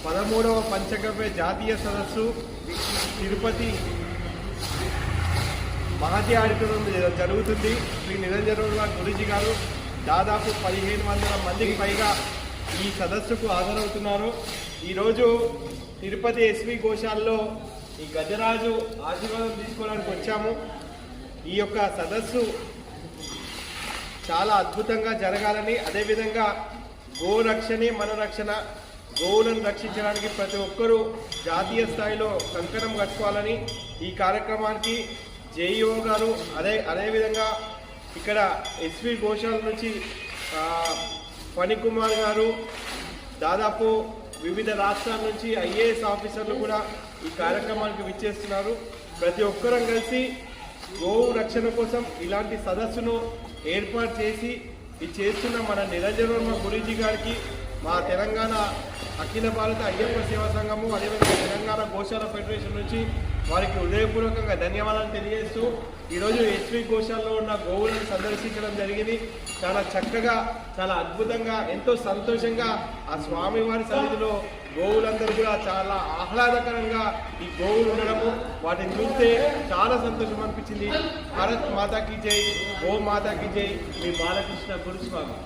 13వ పంచగవ్య జాతీయ సదస్సు తిరుపతి మహతి ఆడిటోరియంలో జరుగుతుంది. శ్రీ నిరంజన గురూజీ గారు దాదాపు 1500 మందికి పైగా ఈ సదస్సుకు హాజరవుతున్నారు. ఈరోజు తిరుపతి ఎస్వి గోశాలలో ఈ గజరాజు ఆశీర్వాదం తీసుకోవడానికి వచ్చాము. ఈ యొక్క సదస్సు చాలా అద్భుతంగా జరగాలని, అదేవిధంగా గోరక్షణే మన రక్షణ, గోవులను రక్షించడానికి ప్రతి ఒక్కరూ జాతీయ స్థాయిలో కంకణం కట్టుకోవాలని ఈ కార్యక్రమానికి జేఈఓ గారు అదేవిధంగా ఇక్కడ ఎస్వి గోశాల నుంచి ఫణికుమార్ గారు, దాదాపు వివిధ రాష్ట్రాల నుంచి ఐఏఎస్ ఆఫీసర్లు కూడా ఈ కార్యక్రమానికి విచ్చేస్తున్నారు. ప్రతి ఒక్కరం కలిసి గోవు రక్షణ కోసం ఇలాంటి సదస్సును ఏర్పాటు చేసి ఇది చేస్తున్న మన నిరంజన గురూజీ గారికి మా తెలంగాణ అఖిల భారత అయ్యప్ప సేవా సంఘము, అదేవిధంగా తెలంగాణ గోశాల ఫెడరేషన్ నుంచి వారికి హృదయపూర్వకంగా ధన్యవాదాలు తెలియజేస్తూ ఈరోజు ఎస్వి గోశాలలో ఉన్న గోవులను సందర్శించడం జరిగింది. చాలా చక్కగా, చాలా అద్భుతంగా, ఎంతో సంతోషంగా ఆ స్వామివారి సన్నిధిలో గోవులందరూ కూడా చాలా ఆహ్లాదకరంగా ఈ గోవులు ఉండడము, వాటిని చూస్తే చాలా సంతోషం అనిపించింది. భారత్ మాతాకి జై, గో మాతాకి జై, మీ బాలకృష్ణ గురుస్వామి.